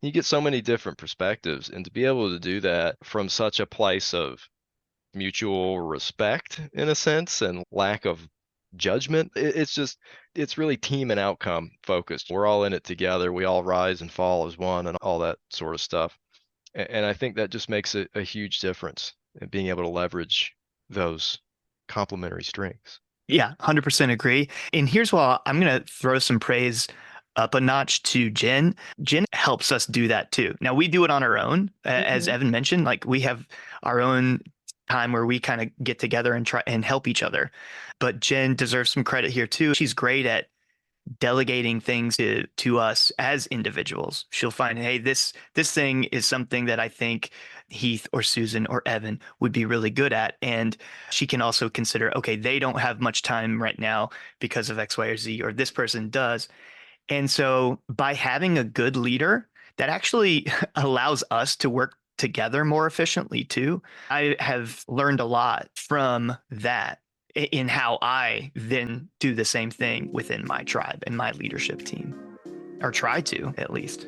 You get so many different perspectives, and to be able to do that from such a place of mutual respect in a sense and lack of judgment, it's really team and outcome focused. We're all in it together. We all rise and fall as one and all that sort of stuff. And I think that just makes a huge difference in being able to leverage those complementary strengths. Yeah, 100% agree. And here's why I'm going to throw some praise up a notch to Jen. Jen helps us do that too. Now we do it on our own, as Hmm. Evan mentioned, like we have our own time where we kind of get together and try and help each other. But Jen deserves some credit here too. She's great at delegating things to us as individuals. She'll find, hey, this thing is something that I think Heath or Susan or Evan would be really good at. And she can also consider, okay, they don't have much time right now because of X, Y, or Z, or this person does. And so by having a good leader, that actually allows us to work together more efficiently too. I have learned a lot from that in how I then do the same thing within my tribe and my leadership team, or try to at least.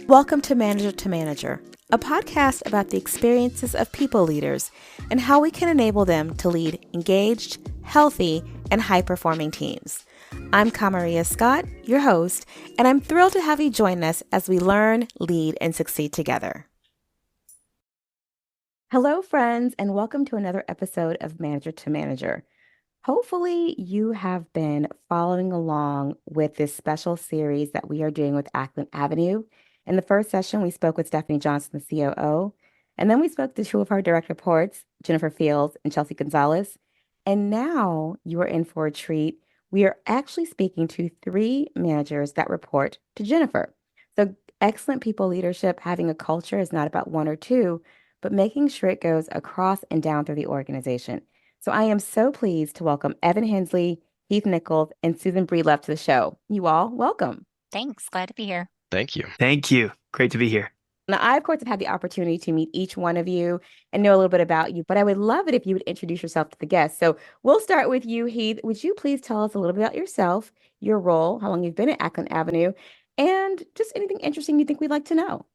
Welcome to Manager, a podcast about the experiences of people leaders and how we can enable them to lead engaged, healthy, and high-performing teams. I'm Kamaria Scott, your host, and I'm thrilled to have you join us as we learn, lead, and succeed together. Hello, friends, and welcome to another episode of Manager. Hopefully, you have been following along with this special series that we are doing with Acklen Avenue. In the first session, we spoke with Stephanie Johnson, the COO, and then we spoke to two of her direct reports, Jennifer Fields and Chelsea Gonzalez. And now you are in for a treat. We are actually speaking to three managers that report to Jennifer. So, excellent people leadership, having a culture is not about one or two, but making sure it goes across and down through the organization. So I am so pleased to welcome Evan Hensley, Heath Nichols, and Susan Breedlove to the show. You all, welcome. Thanks. Glad to be here. Thank you. Thank you. Great to be here. Now, I, of course, have had the opportunity to meet each one of you and know a little bit about you, but I would love it if you would introduce yourself to the guests. So we'll start with you, Heath. Would you please tell us a little bit about yourself, your role, how long you've been at Acklen Avenue, and just anything interesting you think we'd like to know?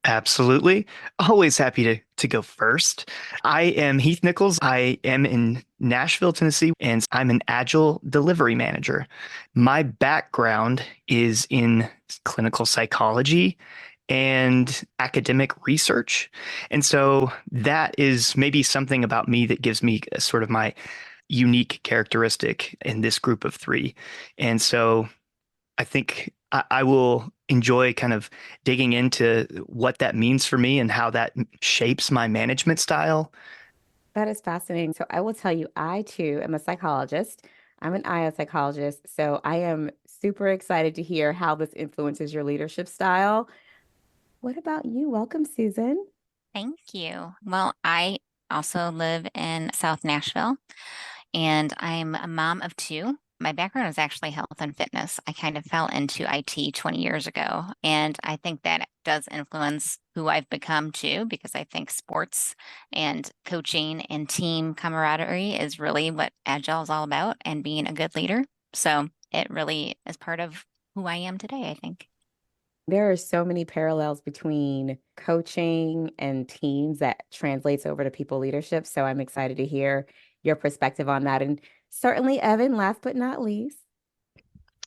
Absolutely. Always happy to go first. I am Heath Nichols. I am in Nashville, Tennessee, and I'm an Agile Delivery Manager. My background is in clinical psychology and academic research. And so that is maybe something about me that gives me sort of my unique characteristic in this group of three. And so I think I will enjoy kind of digging into what that means for me and how that shapes my management style. That is fascinating. So I will tell you, I too am a psychologist. I'm an IO psychologist. So I am super excited to hear how this influences your leadership style. What about you? Welcome, Susan. Thank you. Well, I also live in South Nashville and I'm a mom of two. My background is actually health and fitness. I kind of fell into IT 20 years ago. And I think that does influence who I've become too, because I think sports and coaching and team camaraderie is really what Agile is all about and being a good leader. So it really is part of who I am today, I think. There are so many parallels between coaching and teams that translates over to people leadership. So I'm excited to hear your perspective on that. And certainly, Evan, last but not least.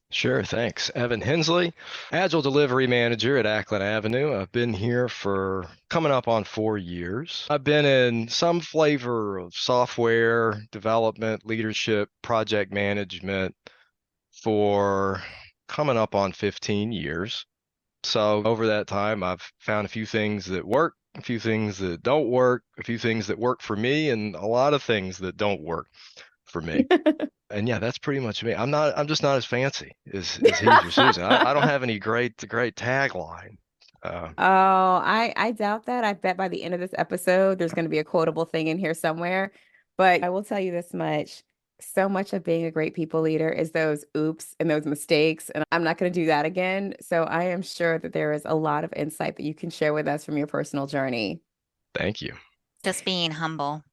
Sure, thanks. Evan Hensley, Agile Delivery Manager at Acklen Avenue. I've been here for coming up on 4 years. I've been in some flavor of software development, leadership, project management for coming up on 15 years. So over that time, I've found a few things that work, a few things that don't work, a few things that work for me, and a lot of things that don't work for me. And yeah, that's pretty much me. I'm just not as fancy as Heath or Susan. I don't have any great tagline. Oh, I doubt that. I bet by the end of this episode, there's going to be a quotable thing in here somewhere. But I will tell you this much. So much of being a great people leader is those oops and those mistakes. And I'm not going to do that again. So I am sure that there is a lot of insight that you can share with us from your personal journey. Thank you. Just being humble.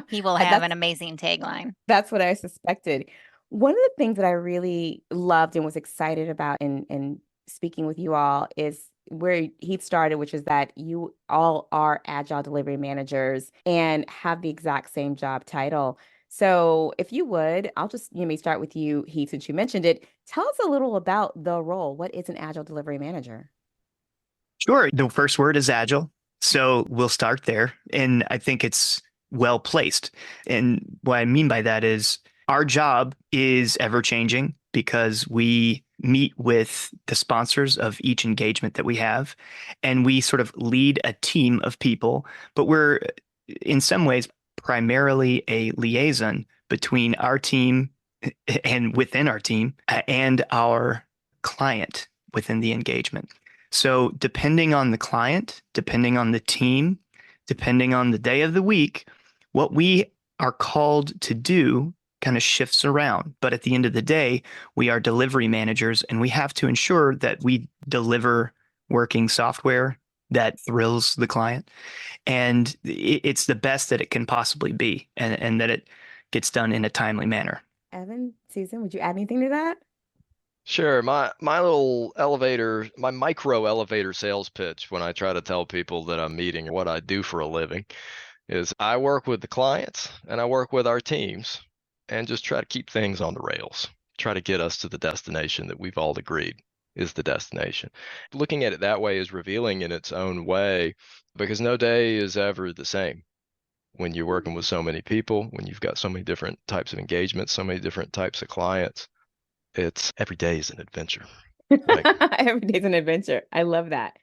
He will And have an amazing tagline. that's what I suspected. One of the things that I really loved and was excited about in speaking with you all is where Heath started, which is that you all are agile delivery managers and have the exact same job title. So if you would, I'll just, you may start with you, Heath, since you mentioned it. Tell us a little about the role. What is an agile delivery manager? Sure. The first word is agile. So we'll start there. And I think it's well placed. And what I mean by that is our job is ever changing because we meet with the sponsors of each engagement that we have. And we sort of lead a team of people, but we're in some ways primarily a liaison between our team and within our team and our client within the engagement. So, depending on the client, depending on the team, depending on the day of the week, what we are called to do kind of shifts around. But at the end of the day, we are delivery managers and we have to ensure that we deliver working software that thrills the client. And it's the best that it can possibly be, and that it gets done in a timely manner. Evan, Susan, would you add anything to that? Sure. My little elevator, my micro elevator sales pitch when I try to tell people that I'm meeting what I do for a living is I work with the clients and I work with our teams and just try to keep things on the rails, try to get us to the destination that we've all agreed is the destination. Looking at it that way is revealing in its own way because no day is ever the same. When you're working with so many people, when you've got so many different types of engagements, so many different types of clients, it's every day is an adventure. Like, Every day's an adventure. I love that.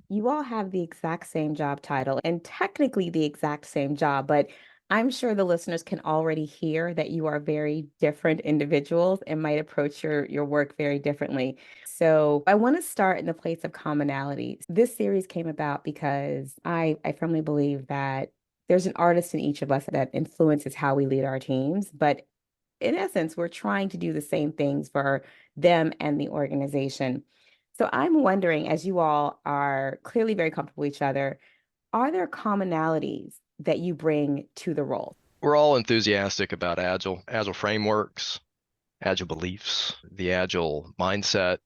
You all have the exact same job title and technically the exact same job, but I'm sure the listeners can already hear that you are very different individuals and might approach your work very differently. So I want to start in the place of commonality. This series came about because I firmly believe that there's an artist in each of us that influences how we lead our teams, but in essence, we're trying to do the same things for them and the organization. So I'm wondering, as you all are clearly very comfortable with each other, are there commonalities that you bring to the role? we're all enthusiastic about agile frameworks, agile beliefs, the agile mindset.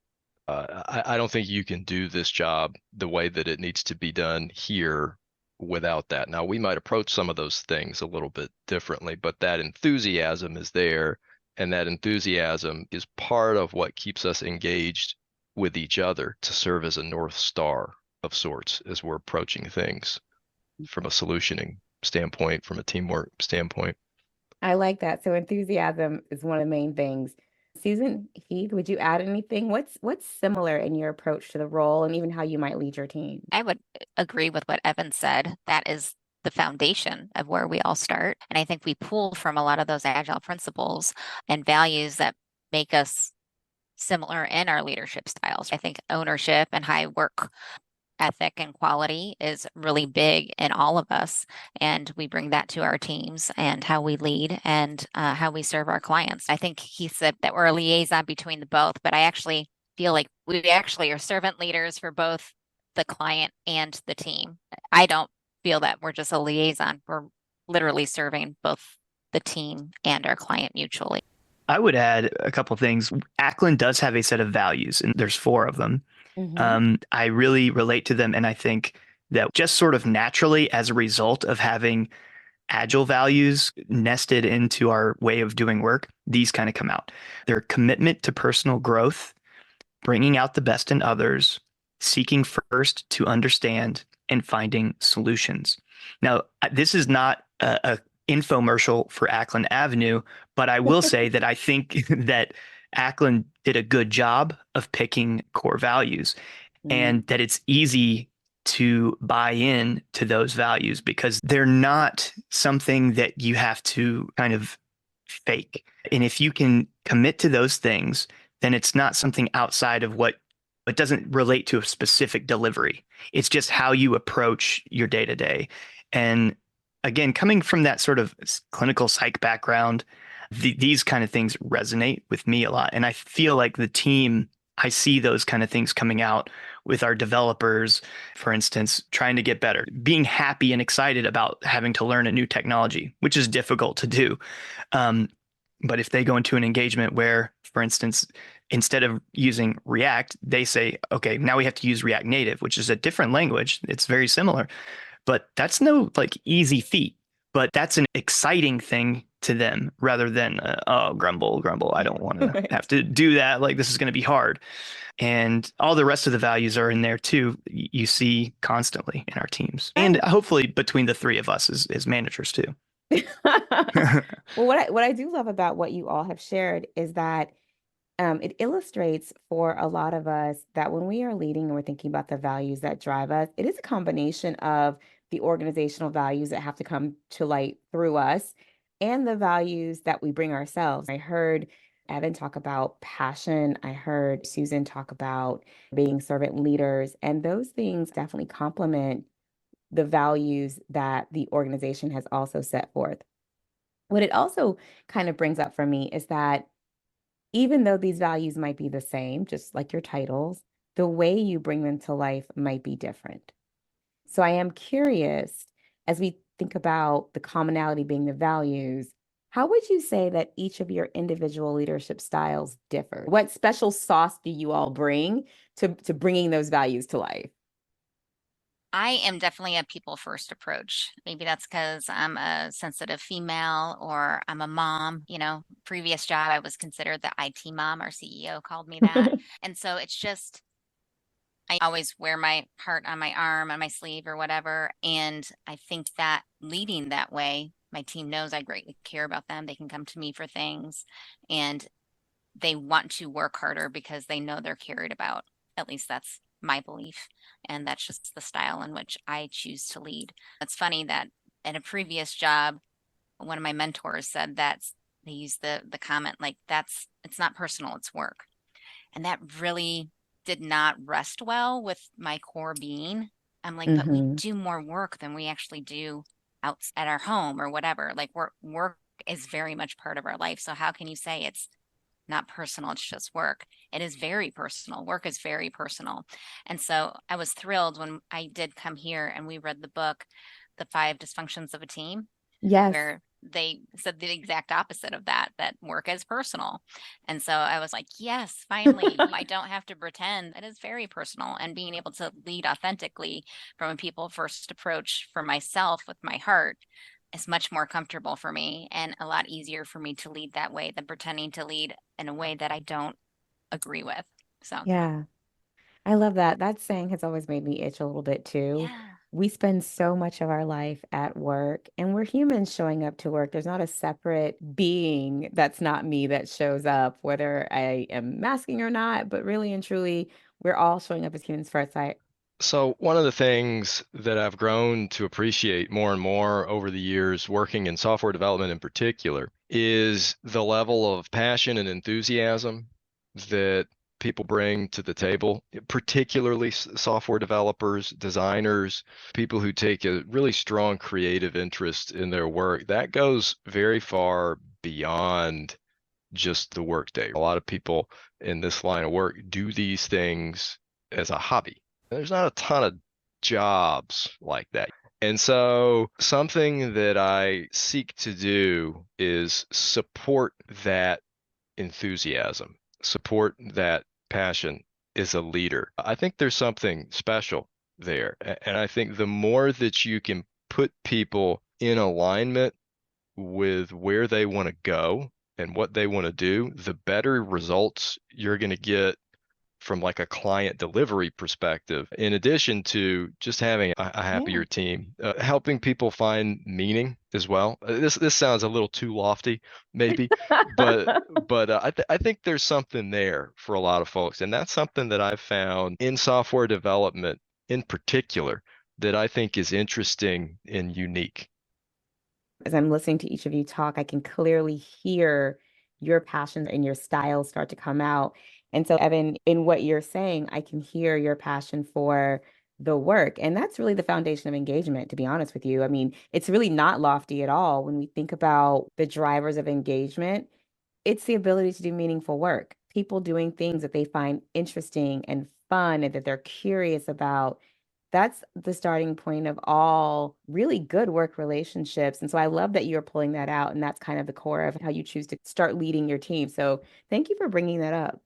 I don't think you can do this job the way that it needs to be done here without that. Now, we might approach some of those things a little bit differently, but that enthusiasm is there, and that enthusiasm is part of what keeps us engaged with each other to serve as a North Star of sorts as we're approaching things from a solutioning standpoint, from a teamwork standpoint. I like that. So enthusiasm is one of the main things. Susan, Heath, would you add anything? What's similar in your approach to the role and even how you might lead your team? I would agree with what Evan said. That is the foundation of where we all start. And I think we pull from a lot of those agile principles and values that make us similar in our leadership styles. I think ownership and high work ethic and quality is really big in all of us. And we bring that to our teams and how we lead and how we serve our clients. I think he said that we're a liaison between the both, but I actually feel like we actually are servant leaders for both the client and the team. I don't feel that we're just a liaison. We're literally serving both the team and our client mutually. I would add a couple of things. Acklen does have a set of values, and there's 4 of them. I really relate to them, and I think that just sort of naturally, as a result of having agile values nested into our way of doing work, these kind of come out. Their commitment to personal growth, bringing out the best in others, seeking first to understand, and finding solutions. Now, this is not a infomercial for Acklen Avenue, but I will say that I think that Acklen did a good job of picking core values and that it's easy to buy in to those values because they're not something that you have to kind of fake. And if you can commit to those things, then it's not something outside of what it doesn't relate to a specific delivery. It's just how you approach your day to day. And again, coming from that sort of clinical psych background, these kind of things resonate with me a lot. And I feel like the team, I see those kind of things coming out with our developers, for instance, trying to get better, being happy and excited about having to learn a new technology, which is difficult to do. But if they go into an engagement where, for instance, instead of using React, they say, okay, now we have to use React Native, which is a different language. It's very similar, but that's no like easy feat. But that's an exciting thing to them rather than, oh, grumble, grumble. I don't want to Right. have to do that. Like, this is going to be hard. And all the rest of the values are in there too. You see constantly in our teams, and hopefully between the three of us as managers too. Well, what I do love about what you all have shared is that it illustrates for a lot of us that when we are leading and we're thinking about the values that drive us, it is a combination of the organizational values that have to come to light through us and the values that we bring ourselves. I heard Evan talk about passion. I heard Susan talk about being servant leaders, and those things definitely complement the values that the organization has also set forth. What it also kind of brings up for me is that even though these values might be the same, just like your titles, the way you bring them to life might be different. So I am curious, as we think about the commonality being the values, how would you say that each of your individual leadership styles differ? What special sauce do you all bring to bringing those values to life? I am definitely a people first approach. Maybe that's because I'm a sensitive female or I'm a mom. Previous job, I was considered the IT mom. Our CEO called me that. And so it's just, I always wear my heart on my arm, on my sleeve, or whatever. And I think that leading that way, my team knows I greatly care about them. They can come to me for things and they want to work harder because they know they're carried about. At least that's my belief. And that's just the style in which I choose to lead. It's funny that in a previous job, one of my mentors said that they used the comment like it's not personal, it's work. And that really did not rest well with my core being. I'm like, but we do more work than we actually do out at our home or whatever. Like work is very much part of our life. So how can you say it's not personal, it's just work? It is very personal. Work is very personal. And so I was thrilled when I did come here and we read the book, The Five Dysfunctions of a Team, Yes. where they said the exact opposite of that work is personal. And so I was like, yes, finally, I don't have to pretend. It is very personal. And being able to lead authentically from a people first approach for myself with my heart is much more comfortable for me and a lot easier for me to lead that way than pretending to lead in a way that I don't agree with. So, Yeah. I love that. That saying has always made me itch a little bit too. yeah. We spend so much of our life at work and we're humans showing up to work. There's not a separate being that's not me that shows up, whether I am masking or not, but really and truly, we're all showing up as humans first. So one of the things that I've grown to appreciate more and more over the years, working in software development in particular, is the level of passion and enthusiasm that people bring to the table, particularly software developers, designers, people who take a really strong creative interest in their work. That goes very far beyond just the workday. A lot of people in this line of work do these things as a hobby. There's not a ton of jobs like that. And so something that I seek to do is support that enthusiasm, support that passion as a leader. I think there's something special there. And I think the more that you can put people in alignment with where they want to go and what they want to do, the better results you're going to get from like a client delivery perspective, in addition to just having a happier team, helping people find meaning as well. This sounds a little too lofty, maybe, but I think there's something there for a lot of folks, and that's something that I've found in software development in particular that I think is interesting and unique. As I'm listening to each of you talk, I can clearly hear your passions and your styles start to come out. And so, Evan, in what you're saying, I can hear your passion for the work. And that's really the foundation of engagement, to be honest with you. I mean, it's really not lofty at all. When we think about the drivers of engagement, it's the ability to do meaningful work, people doing things that they find interesting and fun and that they're curious about. That's the starting point of all really good work relationships. And so I love that you're pulling that out. And that's kind of the core of how you choose to start leading your team. So thank you for bringing that up.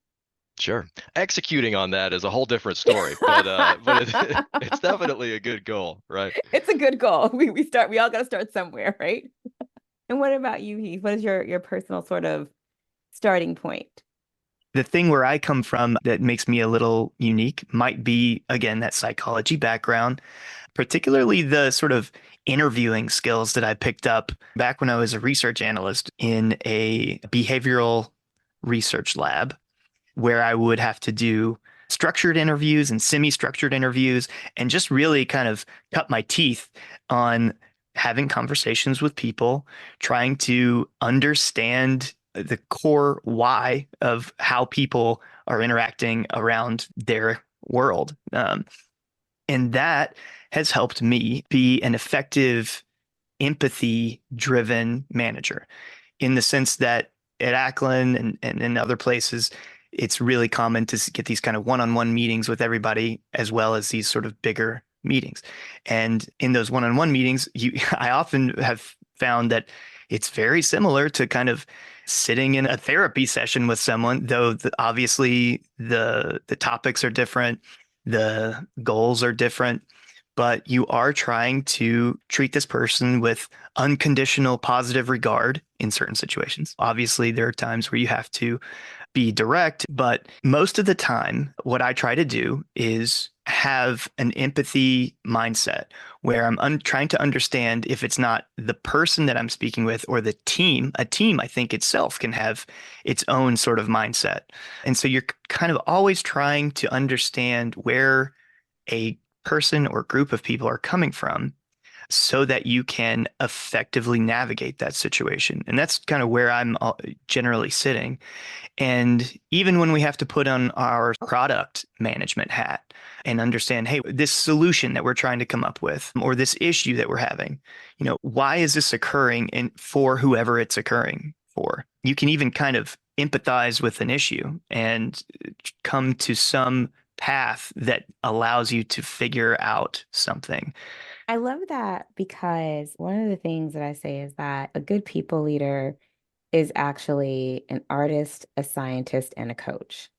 Sure. Executing on that is a whole different story, but it's definitely a good goal, right? It's a good goal. We all got to start somewhere, right? And what about you, Heath? What is your personal sort of starting point? The thing where I come from that makes me a little unique might be, again, that psychology background, particularly the sort of interviewing skills that I picked up back when I was a research analyst in a behavioral research lab, where I would have to do structured interviews and semi-structured interviews and just really kind of cut my teeth on having conversations with people, trying to understand the core why of how people are interacting around their world. And that has helped me be an effective empathy driven manager in the sense that at Acklen and in other places, it's really common to get these kind of one-on-one meetings with everybody, as well as these sort of bigger meetings. And in those one-on-one meetings, I often have found that it's very similar to kind of sitting in a therapy session with someone, though obviously the topics are different, the goals are different, but you are trying to treat this person with unconditional positive regard in certain situations. Obviously, there are times where you have to be direct, but most of the time, what I try to do is have an empathy mindset where I'm trying to understand if it's not the person that I'm speaking with or the team. A team, I think itself can have its own sort of mindset. And so you're kind of always trying to understand where a person or group of people are coming from so that you can effectively navigate that situation. And that's kind of where I'm generally sitting. And even when we have to put on our product management hat and understand, hey, this solution that we're trying to come up with, or this issue that we're having, why is this occurring and for whoever it's occurring for? You can even kind of empathize with an issue and come to some path that allows you to figure out something. I love that because one of the things that I say is that a good people leader is actually an artist, a scientist, and a coach.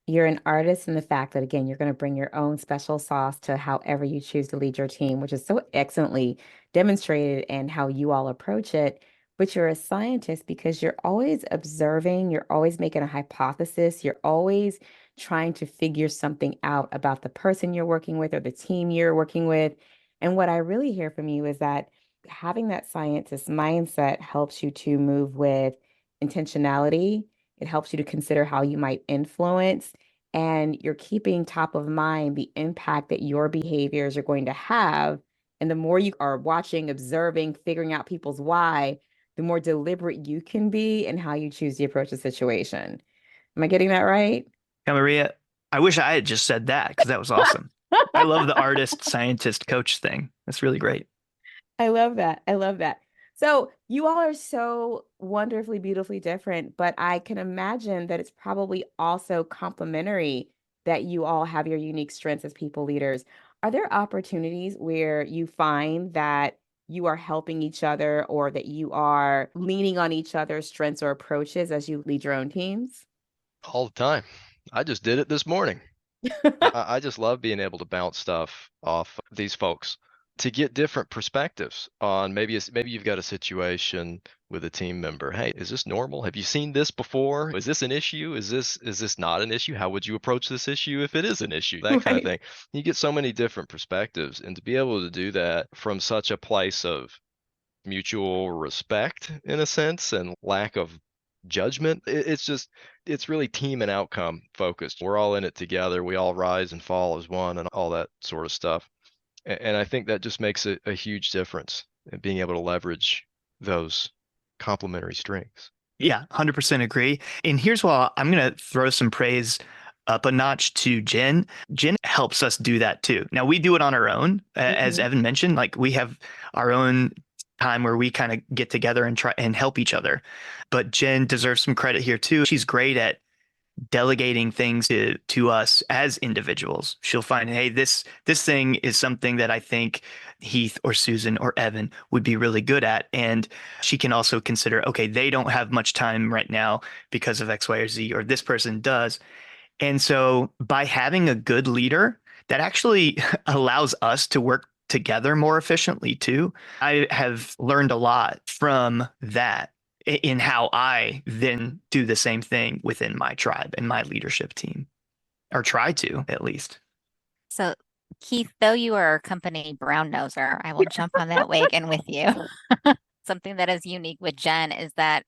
You're an artist in the fact that, again, you're going to bring your own special sauce to however you choose to lead your team, which is so excellently demonstrated and how you all approach it. But you're a scientist because you're always observing, you're always making a hypothesis, you're always trying to figure something out about the person you're working with or the team you're working with. And what I really hear from you is that having that scientist mindset helps you to move with intentionality. It helps you to consider how you might influence, and you're keeping top of mind the impact that your behaviors are going to have. And the more you are watching, observing, figuring out people's why, the more deliberate you can be in how you choose to approach the situation. Am I getting that right? Now, Maria, I wish I had just said that because that was awesome. I love the artist, scientist, coach thing. That's really great. I love that. I love that. So you all are so wonderfully, beautifully different, but I can imagine that it's probably also complementary that you all have your unique strengths as people leaders. Are there opportunities where you find that you are helping each other or that you are leaning on each other's strengths or approaches as you lead your own teams? All the time. I just did it this morning. I just love being able to bounce stuff off these folks to get different perspectives on maybe you've got a situation with a team member. Hey, is this normal? Have you seen this before? Is this an issue? Is this not an issue? How would you approach this issue if it is an issue? That kind of Right. thing. You get so many different perspectives, and to be able to do that from such a place of mutual respect in a sense and lack of judgment. It's really team and outcome focused. We're all in it together. We all rise and fall as one and all that sort of stuff. And I think that just makes a huge difference in being able to leverage those complementary strengths. Yeah, 100% agree. And here's why I'm going to throw some praise up a notch to Jen. Jen helps us do that too. Now we do it on our own, as Mhm. Evan mentioned, like we have our own time where we kind of get together and try and help each other. But Jen deserves some credit here too. She's great at delegating things to us as individuals. She'll find, hey, this thing is something that I think Heath or Susan or Evan would be really good at. And she can also consider, okay, they don't have much time right now because of X, Y, or Z, or this person does. And so by having a good leader, that actually allows us to work together more efficiently too. I have learned a lot from that in how I then do the same thing within my tribe and my leadership team, or try to at least. So, Keith, though you are a company brown noser, I will jump on that wagon with you. Something that is unique with Jen is that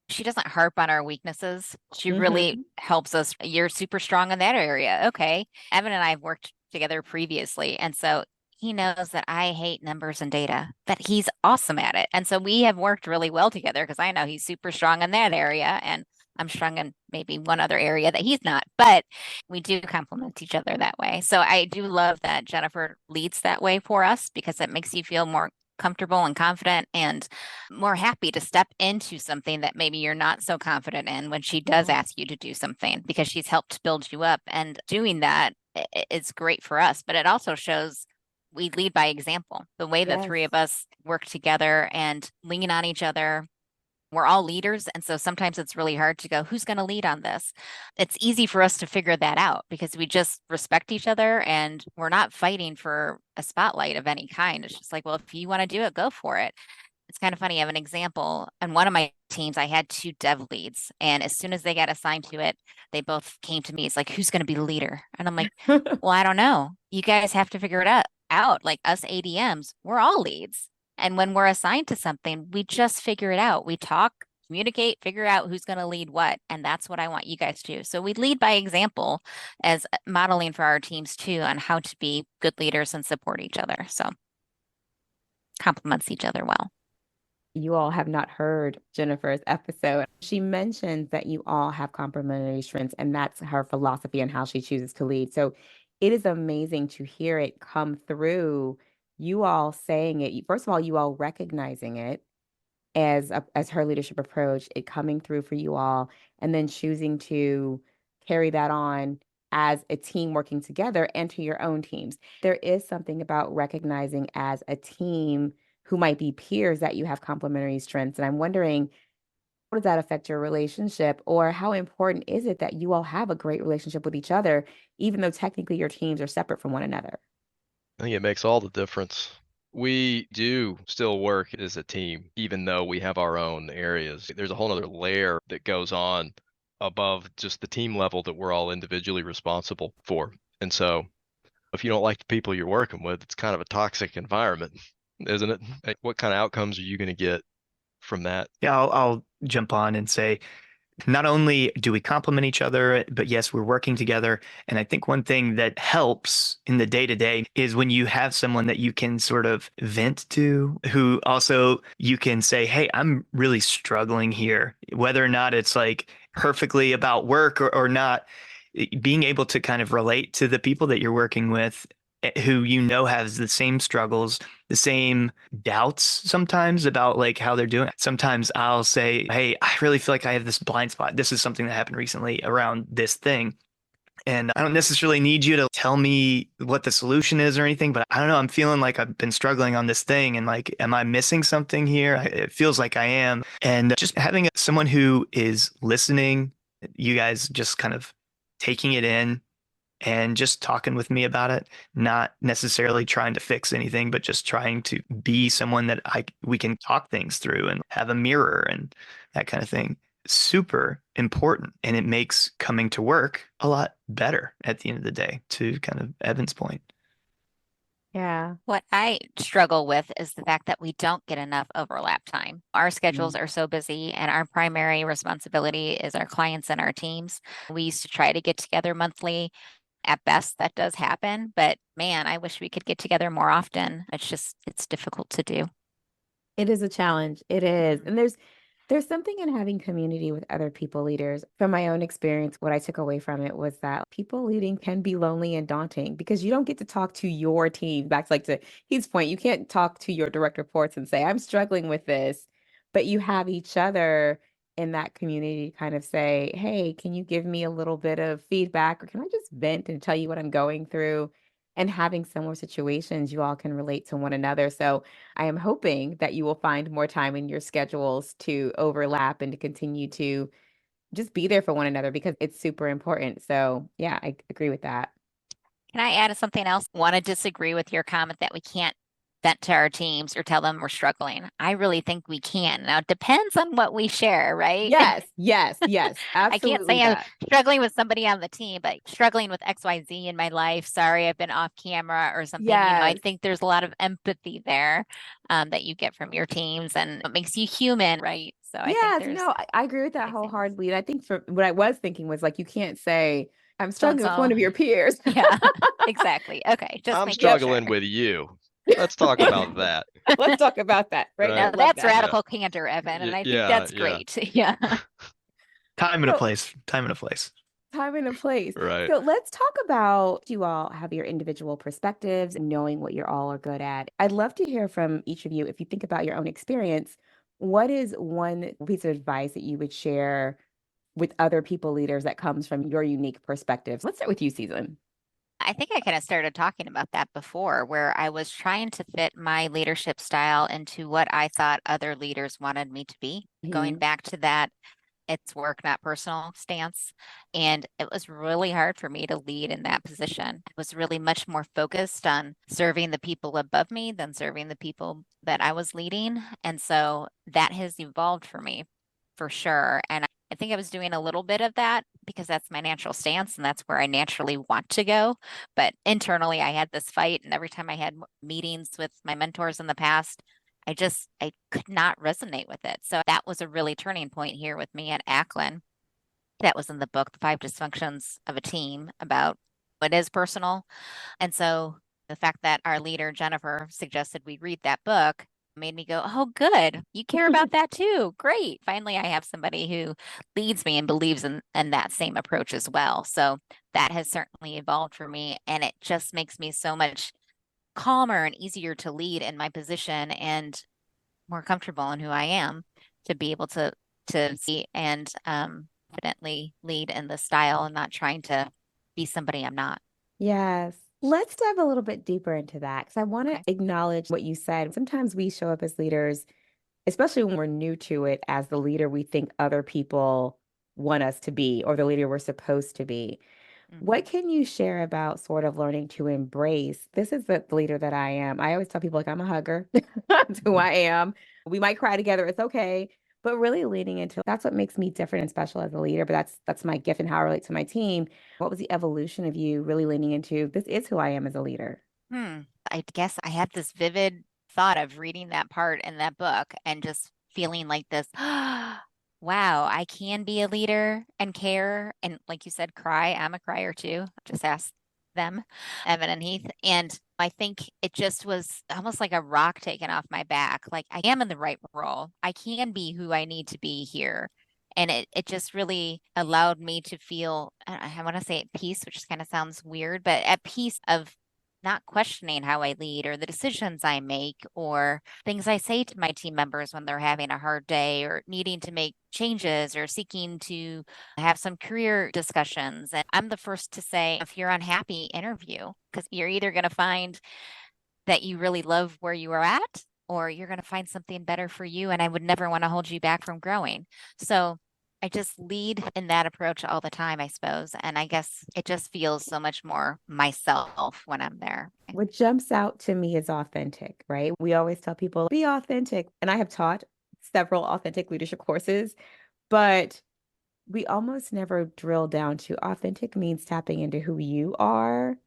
she doesn't harp on our weaknesses. She really helps us. You're super strong in that area. Okay. Evan and I have worked together previously. And so he knows that I hate numbers and data, but he's awesome at it. And so we have worked really well together because I know he's super strong in that area. And I'm strong in maybe one other area that he's not, but we do complement each other that way. So I do love that Jennifer leads that way for us because it makes you feel more comfortable and confident and more happy to step into something that maybe you're not so confident in when she does ask you to do something because she's helped build you up. And doing that is great for us, but it also shows we lead by example. The way the three of us work together and lean on each other. We're all leaders. And so sometimes it's really hard to go, who's going to lead on this? It's easy for us to figure that out because we just respect each other and we're not fighting for a spotlight of any kind. It's just like, well, if you want to do it, go for it. It's kind of funny. I have an example. On one of my teams, I had 2 dev leads. And as soon as they got assigned to it, they both came to me. It's like, who's going to be the leader? And I'm like, well, I don't know. You guys have to figure it out. Like us ADMs, we're all leads. And when we're assigned to something, we just figure it out. We talk, communicate, figure out who's going to lead what. And that's what I want you guys to do. So we lead by example as modeling for our teams too on how to be good leaders and support each other. So complements each other well. You all have not heard Jennifer's episode. She mentions that you all have complementary strengths, and that's her philosophy and how she chooses to lead. So it is amazing to hear it come through, you all saying it. First of all, you all recognizing it as her leadership approach, it coming through for you all, and then choosing to carry that on as a team working together and to your own teams. There is something about recognizing as a team who might be peers that you have complementary strengths. And I'm wondering, how does that affect your relationship, or how important is it that you all have a great relationship with each other, even though technically your teams are separate from one another? I think it makes all the difference. We do still work as a team, even though we have our own areas. There's a whole other layer that goes on above just the team level that we're all individually responsible for. And so if you don't like the people you're working with, it's kind of a toxic environment, isn't it? Like, what kind of outcomes are you going to get from that? Yeah, I'll jump on and say, not only do we complement each other, but yes, we're working together. And I think one thing that helps in the day to day is when you have someone that you can sort of vent to, who also you can say, hey, I'm really struggling here, whether or not it's like perfectly about work or not, being able to kind of relate to the people that you're working with who you know has the same struggles, the same doubts sometimes about like how they're doing. Sometimes I'll say, hey, I really feel like I have this blind spot. This is something that happened recently around this thing. And I don't necessarily need you to tell me what the solution is or anything, but I don't know. I'm feeling like I've been struggling on this thing. And like, am I missing something here? It feels like I am. And just having someone who is listening, you guys just kind of taking it in and just talking with me about it, not necessarily trying to fix anything, but just trying to be someone that we can talk things through and have a mirror and that kind of thing. Super important. And it makes coming to work a lot better at the end of the day, to kind of Evan's point. Yeah. What I struggle with is the fact that we don't get enough overlap time. Our schedules are so busy, and our primary responsibility is our clients and our teams. We used to try to get together monthly. At best, that does happen, but man, I wish we could get together more often. It's difficult to do. It is a challenge. It is. And there's something in having community with other people leaders. From my own experience, what I took away from it was that people leading can be lonely and daunting because you don't get to talk to your team. Back to like to Heath's point, you can't talk to your direct reports and say, I'm struggling with this, but you have each other in that community to kind of say, hey, can you give me a little bit of feedback, or can I just vent and tell you what I'm going through? And having similar situations, you all can relate to one another. So I am hoping that you will find more time in your schedules to overlap and to continue to just be there for one another, because it's super important. So yeah, I agree with that. Can I add something else? Want to disagree with your comment that we can't vent to our teams or tell them we're struggling. I really think we can. Now, it depends on what we share, right? Yes, yes, yes, I can't absolutely say I'm that. struggling with somebody on the team, but struggling with XYZ in my life. Sorry, I've been off camera or something. I Yes. think there's a lot of empathy there that you get from your teams, and it makes you human, right? So I think Yes, there's I agree with that examples. wholeheartedly. And I think for what I was thinking was like, you can't say, I'm So and struggling with one so, of your peers. yeah, exactly. Okay, just I'm making sure. struggling with you. Let's talk about that. Let's talk about that right now. Right. Now Love that's that. Yeah. radical candor, Evan, and I think Yeah. that's Yeah. great. Yeah. Time and a So place. Time and a place. time and a place. Right. So let's talk about, you all have your individual perspectives and knowing what you're all are good at. I'd love to hear from each of you. If you think about your own experience, what is one piece of advice that you would share with other people leaders that comes from your unique perspectives? Let's start with you, Susan. I think I kind of started talking about that before, where I was trying to fit my leadership style into what I thought other leaders wanted me to be. Going Mhm. back to that, it's work, not personal stance. And it was really hard for me to lead in that position. I was really much more focused on serving the people above me than serving the people that I was leading. And so that has evolved for me for sure. And I think I was doing a little bit of that because that's my natural stance and that's where I naturally want to go. But internally, I had this fight. And every time I had meetings with my mentors in the past, I could not resonate with it. So that was a really turning point here with me at Acklen. That was in the book, The Five Dysfunctions of a Team, about what is personal. And so the fact that our leader, Jennifer, suggested we read that book made me go, oh, good. You care about that too. Great. Finally, I have somebody who leads me and believes in that same approach as well. So that has certainly evolved for me. And it just makes me so much calmer and easier to lead in my position and more comfortable in who I am to be able to see and confidently lead in the style and not trying to be somebody I'm not. Yes. Let's dive a little bit deeper into that, because I want to Okay. acknowledge what you said. Sometimes we show up as leaders, especially when we're new to it, as the leader we think other people want us to be, or the leader we're supposed to be. What Mhm. can you share about sort of learning to embrace? This is the leader that I am. I always tell people, like, I'm a hugger. That's who I am. We might cry together. It's okay. But really leaning into that's what makes me different and special as a leader. But that's my gift and how I relate to my team. What was the evolution of you really leaning into this is who I am as a leader? Hmm. I guess I had this vivid thought of reading that part in that book and just feeling like this, wow, I can be a leader and care. And like you said, cry. I'm a crier too. Just ask them, Evan and Heath. And I think it just was almost like a rock taken off my back. Like I am in the right role. I can be who I need to be here. And it just really allowed me to feel, I want to say at peace, which kind of sounds weird, but at peace of not questioning how I lead or the decisions I make or things I say to my team members when they're having a hard day or needing to make changes or seeking to have some career discussions. And I'm the first to say, if you're unhappy, interview, because you're either going to find that you really love where you are at or you're going to find something better for you. And I would never want to hold you back from growing. So I just lead in that approach all the time, I suppose. And I guess it just feels so much more myself when I'm there. What jumps out to me is authentic, right? We always tell people, be authentic. And I have taught several authentic leadership courses, but we almost never drill down to authentic means tapping into who you are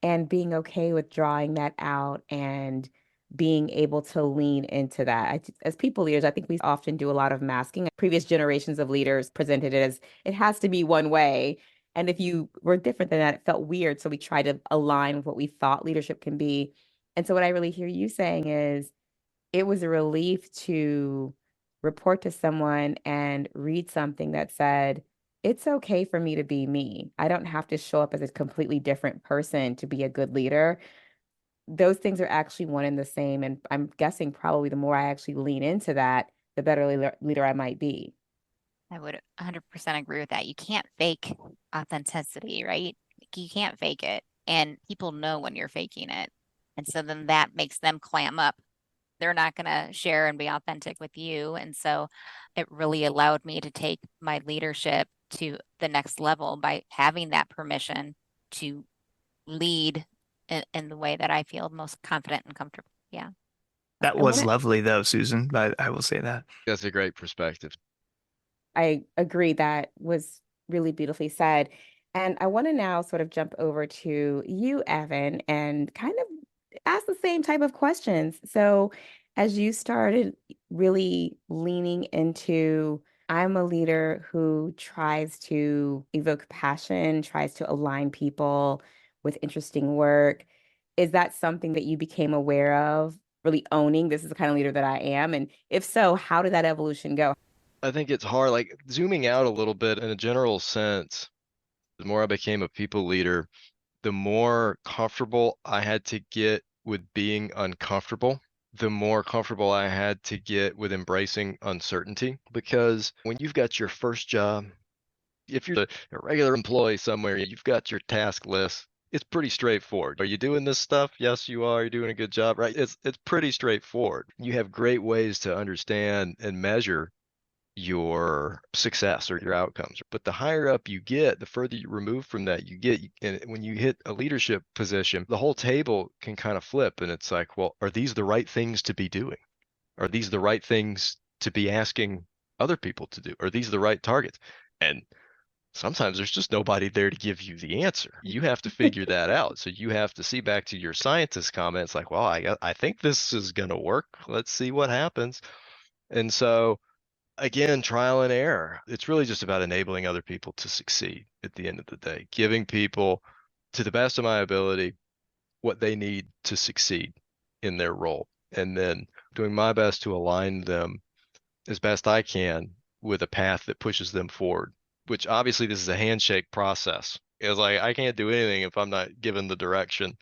and being okay with drawing that out and being able to lean into that. As people leaders, I think we often do a lot of masking. Previous generations of leaders presented it as it has to be one way. And if you were different than that, it felt weird. So we try to align with what we thought leadership can be. And so what I really hear you saying is it was a relief to report to someone and read something that said, it's okay for me to be me. I don't have to show up as a completely different person to be a good leader. Those things are actually one and the same. And I'm guessing probably the more I actually lean into that, the better leader I might be. I would 100% agree with that. You can't fake authenticity, right? You can't fake it. And people know when you're faking it. And so then that makes them clam up. They're not going to share and be authentic with you. And so it really allowed me to take my leadership to the next level by having that permission to lead in the way that I feel most confident and comfortable. Yeah. That I want was to lovely though, Susan. I will say that. That's a great perspective. I agree that was really beautifully said. And I want to now sort of jump over to you, Evan, and kind of ask the same type of questions. So, as you started really leaning into, I'm a leader who tries to evoke passion, tries to align people with interesting work. Is that something that you became aware of, really owning this is the kind of leader that I am? And if so, how did that evolution go? I think it's hard, like zooming out a little bit in a general sense, the more I became a people leader, the more comfortable I had to get with being uncomfortable, the more comfortable I had to get with embracing uncertainty. Because when you've got your first job, if you're a regular employee somewhere, you've got your task list. It's pretty straightforward. Are you doing this stuff? Yes, you are. You're doing a good job, right? It's pretty straightforward. You have great ways to understand and measure your success or your outcomes. But the higher up you get, the further you remove from that you get. And when you hit a leadership position, the whole table can kind of flip. And it's like, well, are these the right things to be doing? Are these the right things to be asking other people to do? Are these the right targets? And sometimes there's just nobody there to give you the answer. You have to figure that out. So you have to see back to your scientist comments like, well, I think this is going to work. Let's see what happens. And so again, trial and error. It's really just about enabling other people to succeed at the end of the day, giving people, to the best of my ability, what they need to succeed in their role, and then doing my best to align them as best I can with a path that pushes them forward, which obviously this is a handshake process. It's like I can't do anything if I'm not given the direction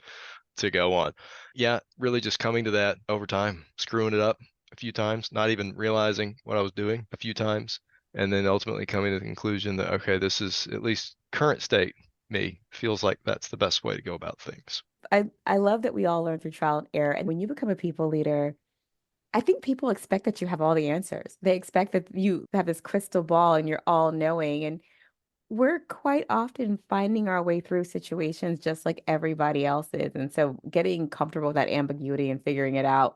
to go on. Yeah, really just coming to that over time, screwing it up a few times, not even realizing what I was doing a few times, and then ultimately coming to the conclusion that, okay, this is at least current state me feels like that's the best way to go about things. I love that we all learn through trial and error. And when you become a people leader, I think people expect that you have all the answers. They expect that you have this crystal ball and you're all knowing. And we're quite often finding our way through situations just like everybody else is. And so getting comfortable with that ambiguity and figuring it out,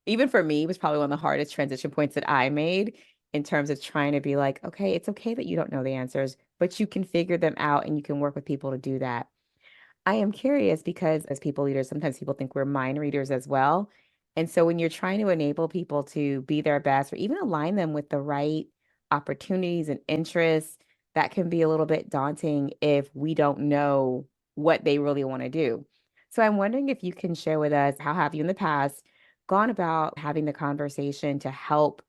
even for me, was probably one of the hardest transition points that I made in terms of trying to be like, okay, it's okay that you don't know the answers, but you can figure them out and you can work with people to do that. I am curious because as people leaders, sometimes people think we're mind readers as well. And so when you're trying to enable people to be their best or even align them with the right opportunities and interests, that can be a little bit daunting if we don't know what they really want to do. So I'm wondering if you can share with us how have you in the past gone about having the conversation to help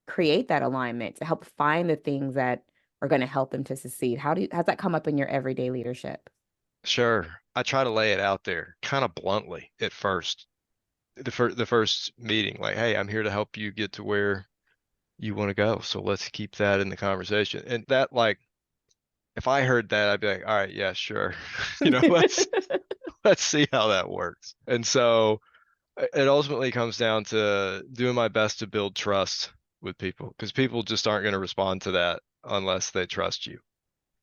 create that alignment, to help find the things that are going to help them to succeed? How's that come up in your everyday leadership? Sure. I try to lay it out there kind of bluntly at first. The first meeting, like, hey, I'm here to help you get to where you want to go. So let's keep that in the conversation. And that, like, if I heard that, I'd be like, all right, yeah, sure. Let's see how that works. And so it ultimately comes down to doing my best to build trust with people because people just aren't going to respond to that unless they trust you.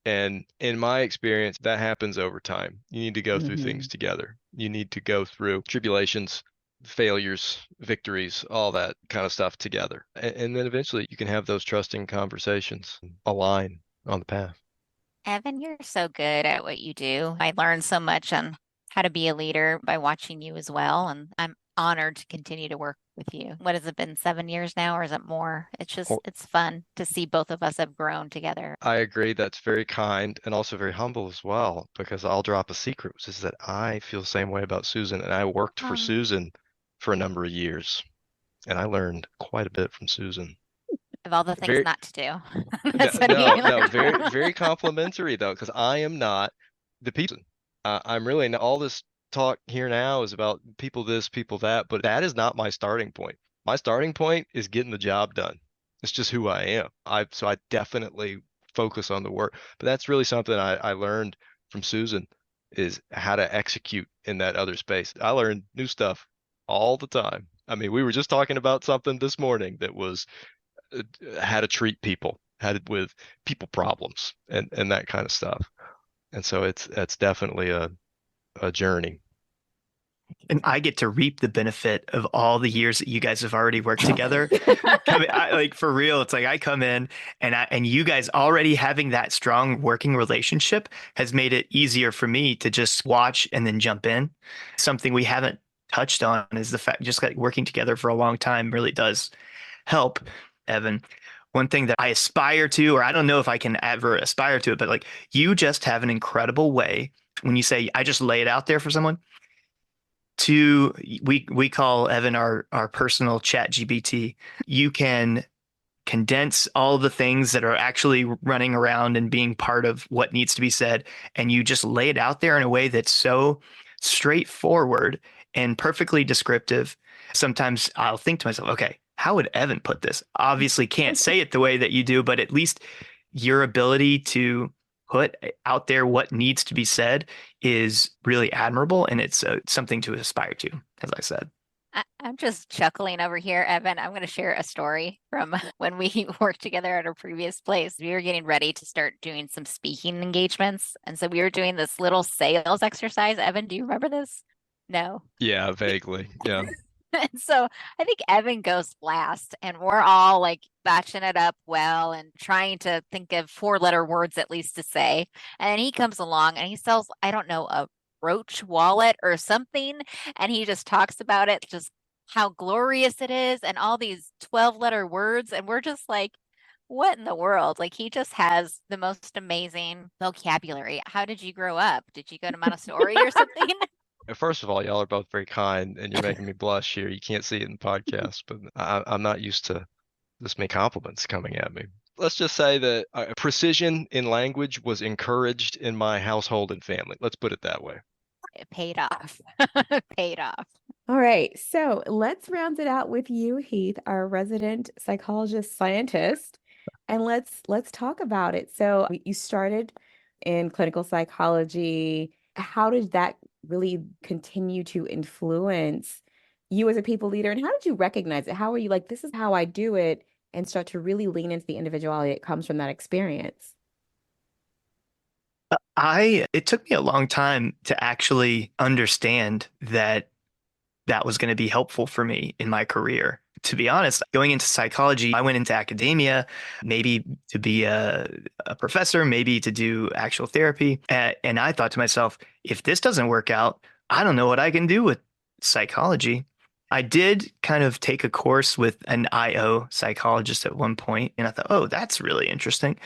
And in my experience, that happens over time. You need to go through things Hmm. together. You need to go through tribulations, failures, victories, all that kind of stuff together. And then eventually you can have those trusting conversations, align on the path. Evan, you're so good at what you do. I learned so much on how to be a leader by watching you as well. And I'm honored to continue to work with you. What has it been, 7 years now, or is it more? It's fun to see both of us have grown together. I agree. That's very kind and also very humble as well, because I'll drop a secret, which is that I feel the same way about Susan. And I worked for Um, Susan for a number of years, and I learned quite a bit from Susan. of all the things Very, not to do. no, That's what he no, very, very complimentary though, because I am not the people. I'm really not, all this talk here now is about people this, people that, but that is not my starting point. My starting point is getting the job done. It's just who I am. So I definitely focus on the work. But that's really something I learned from Susan, is how to execute in that other space. I learn new stuff all the time. I mean, we were just talking about something this morning that was how to treat people, with people problems and that kind of stuff. And so that's definitely a journey. And I get to reap the benefit of all the years that you guys have already worked together. Like for real, it's like I come in and you guys already having that strong working relationship has made it easier for me to just watch and then jump in. Something we haven't touched on is the fact just like working together for a long time really does help, Evan. One thing that I aspire to, or I don't know if I can ever aspire to it, but like you just have an incredible way when you say, I just lay it out there for someone to, we call Evan our personal chat GPT. You can condense all the things that are actually running around and being part of what needs to be said. And you just lay it out there in a way that's so straightforward and perfectly descriptive. Sometimes I'll think to myself, okay, how would Evan put this? Obviously can't say it the way that you do, but at least your ability to put out there what needs to be said is really admirable. And it's something to aspire to, as I said. I'm just chuckling over here, Evan. I'm going to share a story from when we worked together at our previous place. We were getting ready to start doing some speaking engagements. And so we were doing this little sales exercise. Evan, do you remember this? No. Yeah, vaguely. Yeah. And so I think Evan goes last, and we're all like batching it up well and trying to think of 4-letter words at least to say. And then he comes along and he sells, I don't know, a Roach wallet or something. And he just talks about it, just how glorious it is, and all these 12-letter words. And we're just like, what in the world? Like, he just has the most amazing vocabulary. How did you grow up? Did you go to Montessori or something? First of all, y'all are both very kind, and you're making me blush here. You can't see it in the podcast, but I'm not used to this many compliments coming at me. Let's just say that precision in language was encouraged in my household and family. Let's put it that way. It paid off. Paid off. All right, so let's round it out with you, Heath, our resident psychologist scientist, and let's talk about it. So you started in clinical psychology. How did that really continue to influence you as a people leader? And how did you recognize it? How were you like, this is how I do it, and start to really lean into the individuality that comes from that experience? It took me a long time to actually understand that that was going to be helpful for me in my career. To be honest, going into psychology, I went into academia, maybe to be a professor, maybe to do actual therapy. And I thought to myself, if this doesn't work out, I don't know what I can do with psychology. I did kind of take a course with an IO psychologist at one point, and I thought, oh, that's really interesting.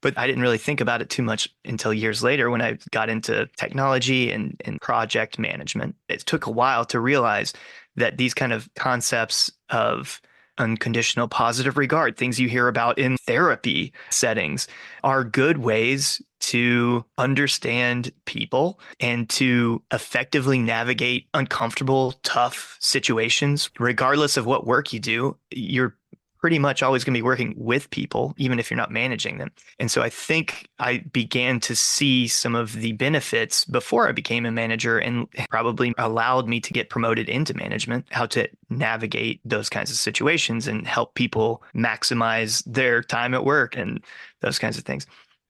But I didn't really think about it too much until years later when I got into technology and project management. It took a while to realize that these kind of concepts of unconditional positive regard, things you hear about in therapy settings, are good ways to understand people and to effectively navigate uncomfortable, tough situations. Regardless of what work you do, you're pretty much always going to be working with people, even if you're not managing them. And so I think I began to see some of the benefits before I became a manager, and probably allowed me to get promoted into management, how to navigate those kinds of situations and help people maximize their time at work and those kinds of things.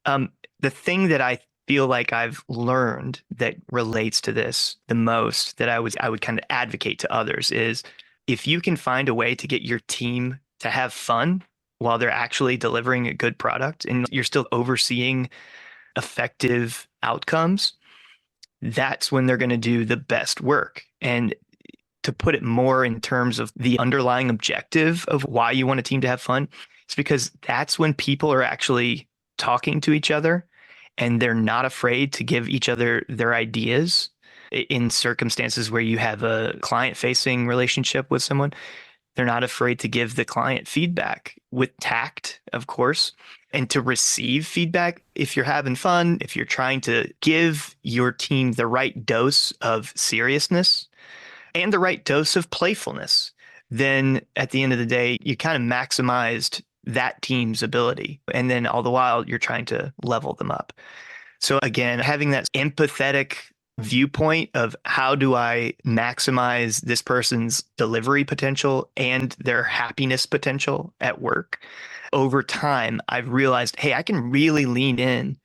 The thing that I feel like I've learned that relates to this the most, that I would kind of advocate to others, is if you can find a way to get your team to have fun while they're actually delivering a good product and you're still overseeing effective outcomes, that's when they're going to do the best work. And to put it more in terms of the underlying objective of why you want a team to have fun, it's because that's when people are actually talking to each other and they're not afraid to give each other their ideas in circumstances where you have a client-facing relationship with someone. They're not afraid to give the client feedback with tact, of course, and to receive feedback. If you're having fun, if you're trying to give your team the right dose of seriousness and the right dose of playfulness, then at the end of the day, you kind of maximized that team's ability. And then all the while, you're trying to level them up. So again, having that empathetic viewpoint of how do I maximize this person's delivery potential and their happiness potential at work. Over time, I've realized, hey, I can really lean in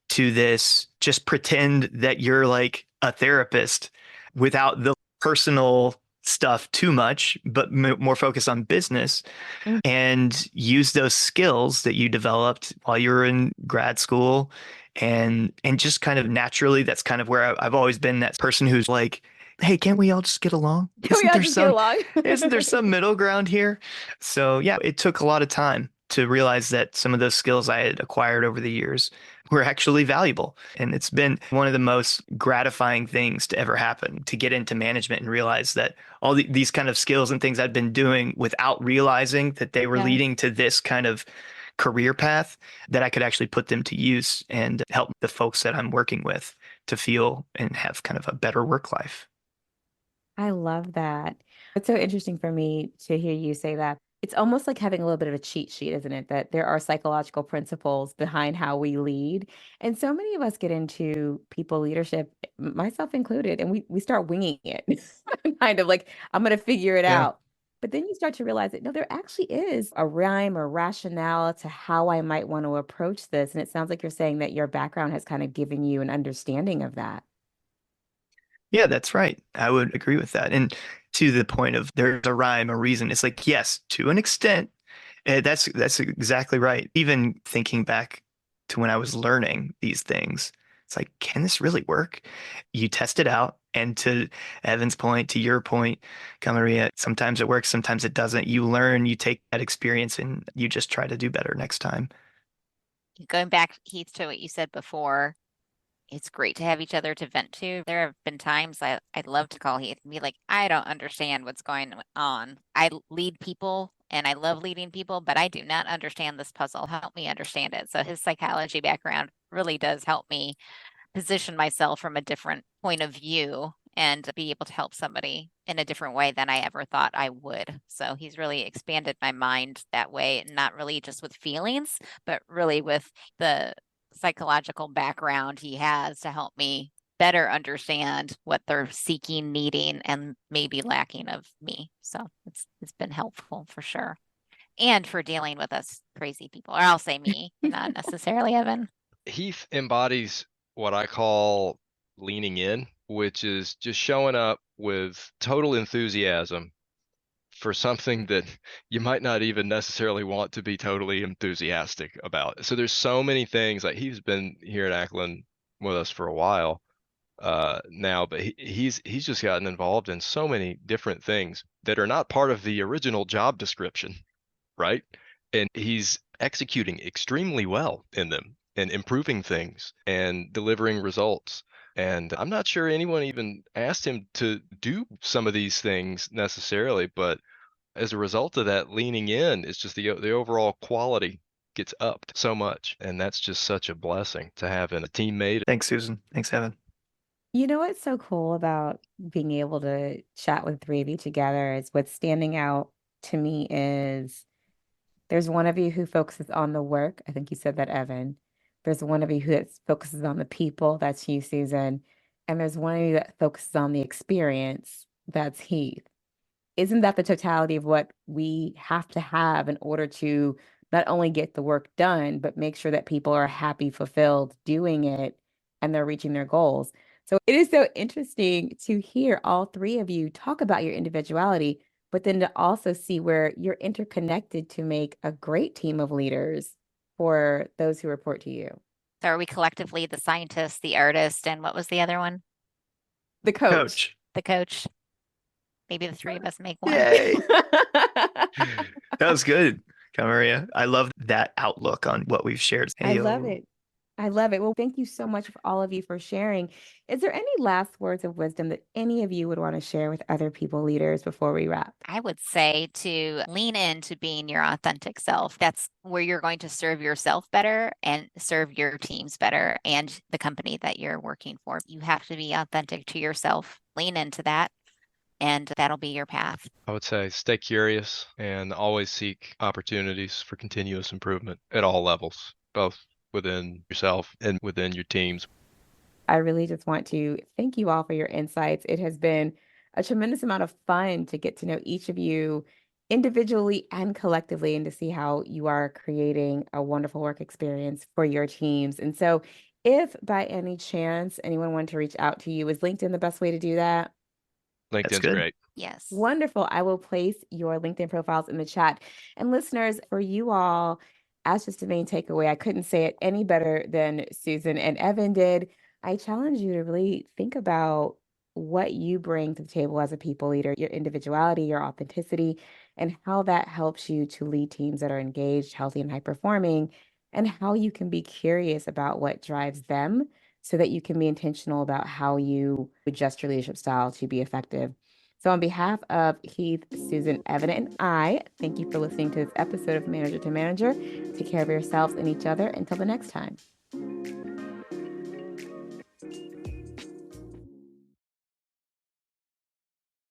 to this, just pretend that you're like a therapist without the personal stuff too much, but more focused on business, and use those skills that you developed while you were in grad school. And just kind of naturally, that's kind of where I've always been that person who's like, hey, can't we all just get along? Can we all just get along? Isn't there some middle ground here? So yeah, it took a lot of time to realize that some of those skills I had acquired over the years were actually valuable. And it's been one of the most gratifying things to ever happen, to get into management and realize that all these kind of skills and things I'd been doing without realizing that they were Yes. leading to this kind of career path, that I could actually put them to use and help the folks that I'm working with to feel and have kind of a better work life. I love that. It's so interesting for me to hear you say that. It's almost like having a little bit of a cheat sheet, isn't it? That there are psychological principles behind how we lead. And so many of us get into people leadership, myself included, and we start winging it. Kind of like, I'm going to figure it Yeah. out. But then you start to realize that no, there actually is a rhyme or rationale to how I might want to approach this. And it sounds like you're saying that your background has kind of given you an understanding of that. Yeah, that's right. I would agree with that. And to the point of there's a rhyme, a reason. It's like, yes, to an extent, that's exactly right. Even thinking back to when I was learning these things, it's like, can this really work? You test it out. And to Evan's point, to your point, Maria, sometimes it works, sometimes it doesn't. You learn, you take that experience, and you just try to do better next time. Going back, Heath, to what you said before, it's great to have each other to vent to. There have been times I'd love to call Heath and be like, I don't understand what's going on. I lead people and I love leading people, but I do not understand this puzzle. Help me understand it. So his psychology background really does help me position myself from a different point of view and be able to help somebody in a different way than I ever thought I would. So he's really expanded my mind that way, not really just with feelings, but really with the psychological background he has to help me better understand what they're seeking, needing, and maybe lacking of me. So it's been helpful for sure. And for dealing with us crazy people, or I'll say me, not necessarily Evan. Heath embodies what I call leaning in, which is just showing up with total enthusiasm for something that you might not even necessarily want to be totally enthusiastic about. So there's so many things, like he's been here at Acklen with us for a while now, but he's just gotten involved in so many different things that are not part of the original job description, right? And he's executing extremely well in them and improving things and delivering results. And I'm not sure anyone even asked him to do some of these things necessarily, but as a result of that leaning in, it's just the overall quality gets upped so much. And that's just such a blessing to have in a teammate. Thanks, Susan. Thanks, Evan. You know what's so cool about being able to chat with three of you together is what's standing out to me is there's one of you who focuses on the work. I think you said that, Evan. There's one of you who focuses on the people. That's you, Susan. And there's one of you that focuses on the experience. That's Heath. Isn't that the totality of what we have to have in order to not only get the work done, but make sure that people are happy, fulfilled doing it, and they're reaching their goals? So it is so interesting to hear all three of you talk about your individuality, but then to also see where you're interconnected to make a great team of leaders for those who report to you. So are we collectively the scientist, the artist, and what was the other one? The coach. Coach. The coach. Maybe the three of us make one. Yay. That was good, Maria. I love that outlook on what we've shared. I love it. I love it. Well, thank you so much for all of you for sharing. Is there any last words of wisdom that any of you would want to share with other people leaders before we wrap? I would say to lean into being your authentic self. That's where you're going to serve yourself better and serve your teams better and the company that you're working for. You have to be authentic to yourself. Lean into that and that'll be your path. I would say stay curious and always seek opportunities for continuous improvement at all levels, both within yourself and within your teams. I really just want to thank you all for your insights. It has been a tremendous amount of fun to get to know each of you individually and collectively and to see how you are creating a wonderful work experience for your teams. And so, if by any chance anyone wanted to reach out to you, is LinkedIn the best way to do that? That's LinkedIn's good. great. Yes. Wonderful. I will place your LinkedIn profiles in the chat. And listeners, for you all, as just a main takeaway, I couldn't say it any better than Susan and Evan did. I challenge you to really think about what you bring to the table as a people leader, your individuality, your authenticity, and how that helps you to lead teams that are engaged, healthy, and high performing, and how you can be curious about what drives them so that you can be intentional about how you adjust your leadership style to be effective. So, on behalf of Heath, Susan, Evan, and I, thank you for listening to this episode of Manager to Manager. Take care of yourselves and each other. Until the next time.